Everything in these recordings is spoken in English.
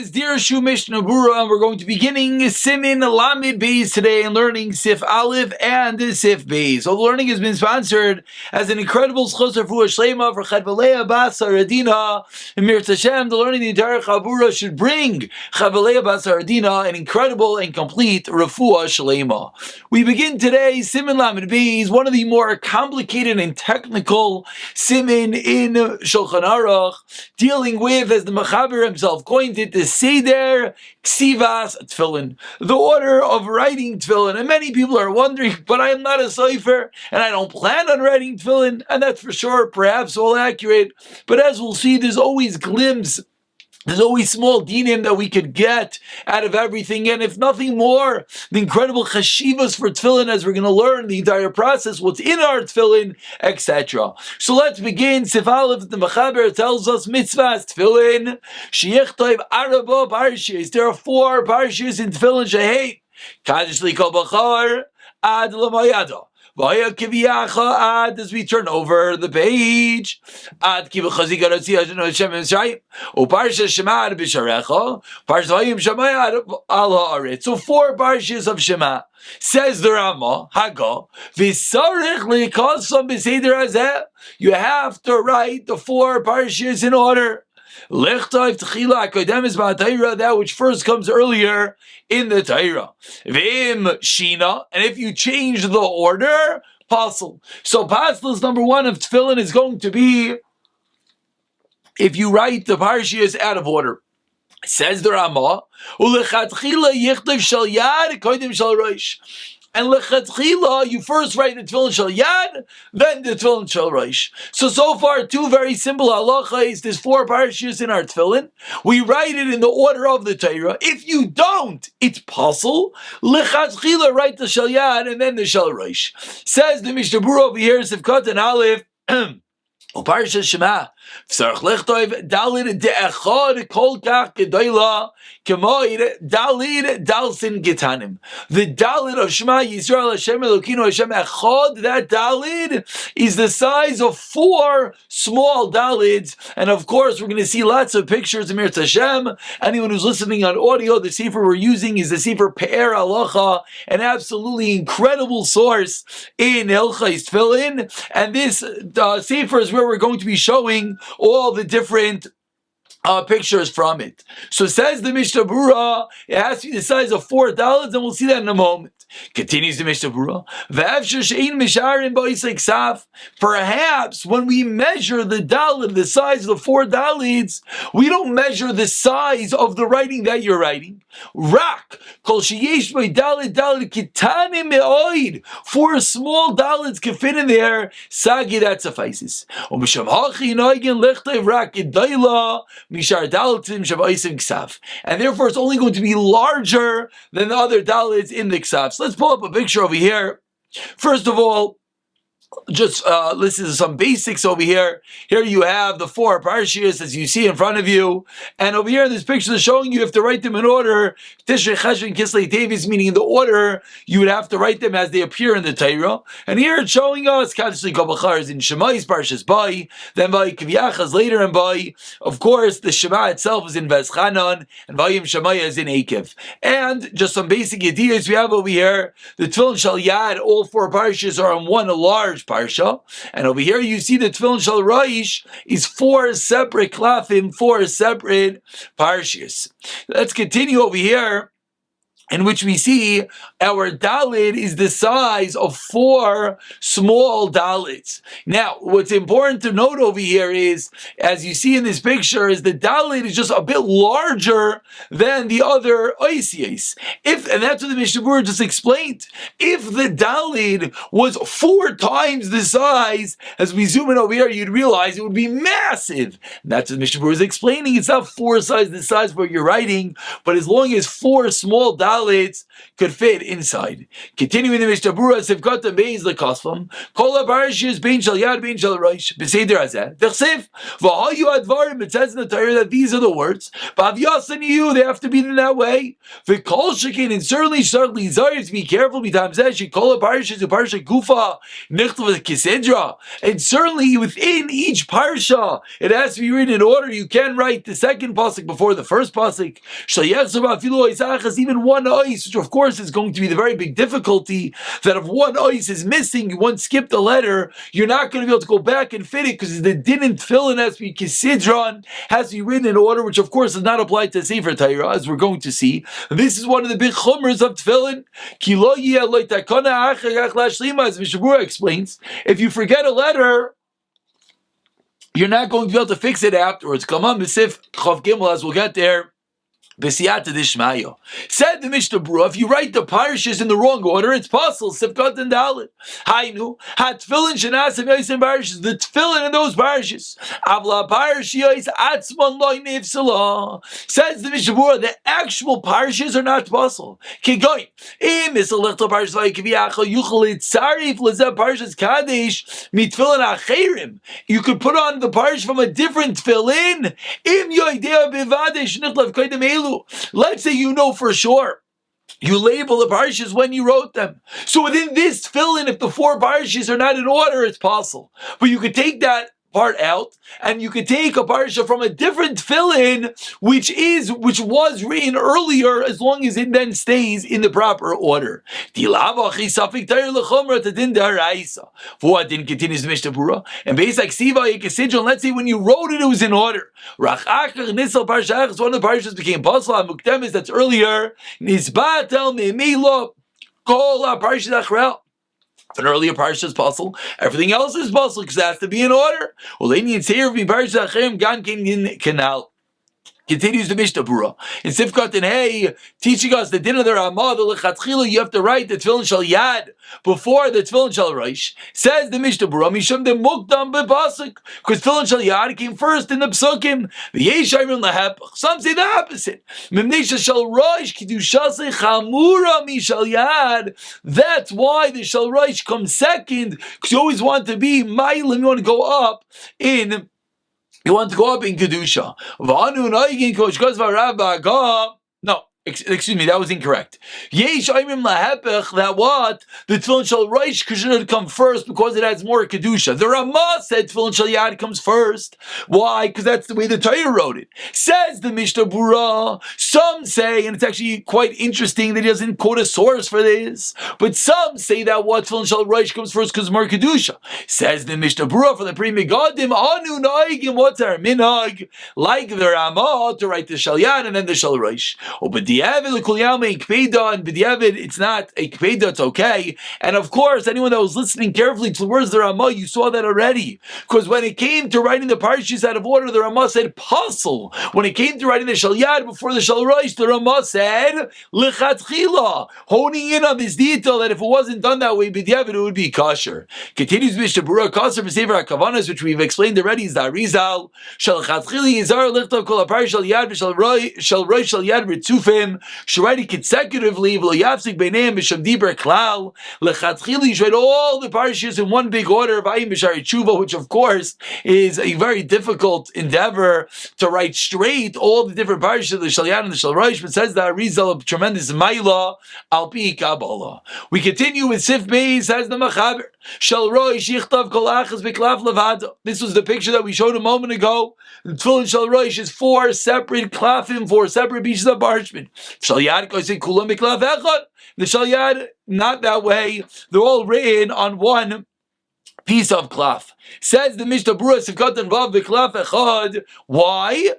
is Dirshu Mishnah Berurah, and we're going to be beginning Simin Lamed Beis today and learning Sif Aleph and Sif Beis. So the learning has been sponsored as an incredible Schos Refuah Shlema for Chavalei Bas Haradina. And Mir Tashem, the learning the entire Chabura should bring Chavalei Bas Haradina an incredible and complete Refuah Shlema. We begin today Simin Lamed Beis, one of the more complicated and technical Simin in Shulchan Aruch, dealing with, as the Mechaber himself coined it, the Seder Ksivas Tefilin, the order of writing Tefillin. And many people are wondering, but I am not a Sefer, and I don't plan on writing Tefillin, and that's for sure, perhaps all accurate. But as we'll see, there's always there's always small dinim that we could get out of everything, and if nothing more, the incredible chashivas for tefillin, as we're going to learn the entire process, what's in our tefillin, etc. So let's begin. Sif Aleph, the Mechaber tells us mitzvahs tefillin sheyichtayv arba parshas. There are 4 parshas in tefillin sheheit kadosh likol bachar ad lamayada. As we turn over the page, so 4 parshas of Shema. Says the Rama, you have to write the 4 parshas in order. That which first comes earlier in the Torah. Vim Shina, and if you change the order, Pasul. So Pasul is number 1 of Tefillin is going to be if you write the parshas out of order. Says the Rama, and lechatchila, you first write the Tefillin Shel Yad, then the Tefillin Shel Rosh. So far, 2 very simple halachas. There's 4 parashas in our Tefillin. We write it in the order of the Torah. If you don't, it's possible. Lechatchila, write the Shel Yad and then the Shel Rosh. Says the Mishnah Berurah over here, Sivkot and Aleph, Parshas Shema. Dalid de'echad kol kach gedola k'moed dalid dalsin gitanim. The dalid of Shema Yisrael Hashem Elokeinu Hashem echad, that dalid is the size of 4 small dalids. And of course, we're going to see lots of pictures of Mir Tashem. Anyone who's listening on audio, the sefer we're using is the sefer Pe'er Halacha, an absolutely incredible source in Hilchos Tefillin. And this sefer is where we're going to be showing all the different pictures from it. So says the Mishnah Berurah, it has to be the size of 4 dalids, and we'll see that in a moment. Continues the Mishnah Berurah. Perhaps when we measure the dalid, the size of the 4 dalids, we don't measure the size of the writing that you're writing. Rak kol sheyesh by dalid kitanim me'oid. 4 small dalids can fit in there. Sagi, that suffices. And therefore it's only going to be larger than the other dalids in the ksavs. Let's pull up a picture over here. First of all, just listen to some basics over here. Here you have the 4 parshas as you see in front of you, and over here in this picture they're showing you have to write them in order. Tishrei, Cheshvan, Kislei, Tevis, meaning in the order you would have to write them as they appear in the Torah. And here it's showing us Kadosh Likol Bachar is in Shemais parshas Bai, then Bai Kiviyachas later in Bai. Of course, the Shema itself is in Veschanan, and Vayim Shemaya is in Akev. And just some basic ideas we have over here. The Tefillin Shel Yad, all 4 parshas are on one large parsha, and over here you see the Tefillin Shel Rosh is 4 separate klafim, 4 separate parshas. Let's continue over here, in which we see our dalid is the size of 4 small dalids. Now, what's important to note over here is, as you see in this picture, is the dalid is just a bit larger than the other oisies. And that's what the Mishnah Berurah just explained. If the dalid was 4 times the size, as we zoom in over here, you'd realize it would be massive. And that's what the Mishnah Berurah is explaining. It's not 4 times the size of what you're writing, but as long as 4 small dalids Dalits could fit inside. Continuing the Mishnah Berurah, Sivkot Beis lekosvam, Kol haparshas bein shel yad bein shel rosh, b'seder hazeh. Dechsev v'hayu advarim. It says in the Torah that these are the words. B'avyasan you, they have to be in that way. V'kol shekin, and certainly zayir, to be careful. B'tam zeh shekol haparshas u'parsha gufa nichtav kisedra. And certainly within each parsha, it has to be written in order. You can write the second pasuk before the first pasuk. Even one ois, which of course is going to be the very big difficulty, that if one ois is missing, one skipped a letter, you're not going to be able to go back and fit it because the didn't tefillin has to be kisidron, has to be written in order, which of course does not apply to Sefer Torah, as we're going to see. This is one of the big chumras of tefillin. As Mishnah Berurah explains, if you forget a letter, you're not going to be able to fix it afterwards. Come on, Misif Chav Gimel, as we'll get there. B'siyata dishmayo. Said the Mishnah Berurah, if you write the parshas in the wrong order, it's possible. Sivkot and Dalit. Hainu, ha-tefilin shenasim yosim parshas. The tefillin in those parshas. Avla parsh yois atzman loy nifsala. Says the Mishnah Berurah, the actual parshas are not possible. Kigoy. Im is a little parshas like kiviyachal yuchal itzarif lezeh parshas kadesh mitfillin acherim. You could put on the parsh from a different tefillin. Im yoidea bivadesh nichlav koydem elu. Let's say you know for sure. You label the parshas when you wrote them. So within this tefillin, if the four parshas are not in order, it's possible. But you could take that part out, and you could take a parsha from a different tefillin, which was written earlier, as long as it then stays in the proper order. What then continues the Mishnah Berurah, and based like Siva Yekesijon, let's say when you wrote it was in order. One of the parshas became pasla muktemis, that's earlier. Nisbatel me'milo kol parshas achrel. If an earlier parsha is puzzle, everything else is puzzle because it has to be in order. Well, they need to be parsha achem gan canal. Continues the Mishnah Berurah in Sifkat and Hey, teaching us the din of the Ramah, the lechatchila, you have to write the tefillin shel yad before the tefillin shel rosh. Says the Mishnah Berurah, mishum de mukdam bepasuk, because tefillin shel yad came first in the psukim. V'yeshayim lehepach. Some say the opposite. Mimnesha shel rosh kidushase chamura mishel yad. That's why the shel rosh comes second, because you always want to be mailim. You want to go up in. You want to go up in Kedusha. No, excuse me, that was incorrect. Yesh Aimim Lahepech, that what? The Tefillin Shel Rosh should come first because it has more Kedusha. The Ramah said Tefillin Shel Yad comes first. Why? Because that's the way the Torah wrote it. Says the Mishnah Berurah. Some say, and it's actually quite interesting that he doesn't quote a source for this, but some say that what? Tefillin Shel Rosh comes first because more Kedusha. Says the Mishnah Berurah for the Pri Megadim, Anu Naigim, what's our minhag? Like the Ramah to write the Shel Yad and then the Shel Rosh. Oh, but and b'diavad, it's not a kpeda, it's okay. And of course, anyone that was listening carefully to the words of the Ramah, you saw that already. Because when it came to writing the parshas out of order, the Ramah said pasul. When it came to writing the Shel Yad before the Shel Rosh, the Ramah said lechatchila, honing in on this detail that if it wasn't done that way, b'diavad, it would be kosher. Continues Mishnah Berurah, kosher b'sefer hakavanas, which we've explained already, is the Arizal. Shel chatchili yizar lichtav kol hapar Shel Yad v'Shel Rosh Shel Yad ritzufim. Should write it consecutively. Lechatchili, you should write all the parashas in one big order. Which of course is a very difficult endeavor to write straight all the different parashas, the Shel Yad and the Shel Rosh. But says the Arizal of tremendous Maila al pi Kabbalah. We continue with Sif Beis, says the Machaber. Shel Rosh yichtav kol achas b'klaf levado. This was the picture that we showed a moment ago. The Tefillin Shel Rosh is four separate klafim, four separate pieces of parchment. Shel Yad goes in kulam b'klaf echad. The Shel Yad, not that way. They're all written on one piece of klaf. Says the Mishnah Berurah, Sivkot and Vav b'klaf echad. Why?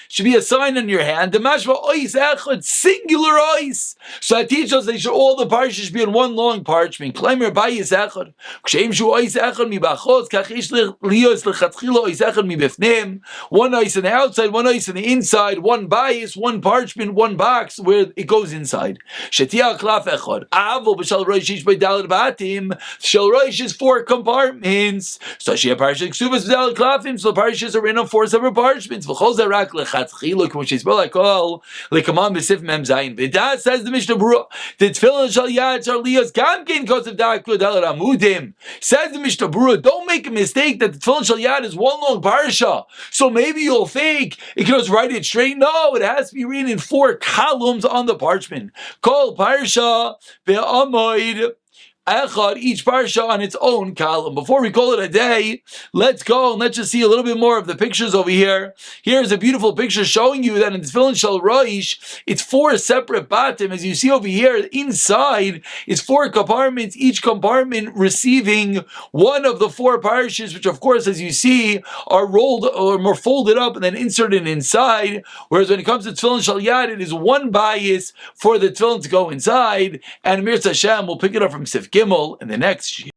Should be a sign on your hand. The mashma ois echad, singular ois. So that teaches us that all the parshas should be in one long parchment. Klemer bayis echad. Ksheim shu ois echad mibachos, kach ish lios lechatchila ois echad mibefnim. One ois on the outside, one ois on the inside, one bayis, one parchment, one box where it goes inside. Shetia klaf echad. Avo b'shal rosh ish by dalad ba'atim. Shel Roish is 4 compartments. So she parsha ksuvas v'dal klafim. So parshas are written on 4 separate parchments. V'chol zarak lechatchila k'moshe yisbel hakol lekamam b'sif mem zayin. V'das says the Mishnah Berurah. The tefillin shal yad shal liyos gamkein kosev dak l'dal amudim. Says the Mishnah Berurah. Don't make a mistake that the tefillin shal yad is one long parsha. So maybe you'll think it can just write it straight. No, it has to be written in 4 columns on the parchment. Kol parsha ve'amoid echad, each parsha on its own column. Before we call it a day, let's go and let's just see a little bit more of the pictures over here. Here's a beautiful picture showing you that in Tefilin Shel Roish, it's 4 separate batim. As you see over here, inside is 4 compartments, each compartment receiving one of the 4 parshas, which of course, as you see, are rolled or more folded up and then inserted inside. Whereas when it comes to Tefilin Shel Yad, it is one bias for the Tefillin to go inside. And Mir Hashem will pick it up from Sif Gimel in the next year.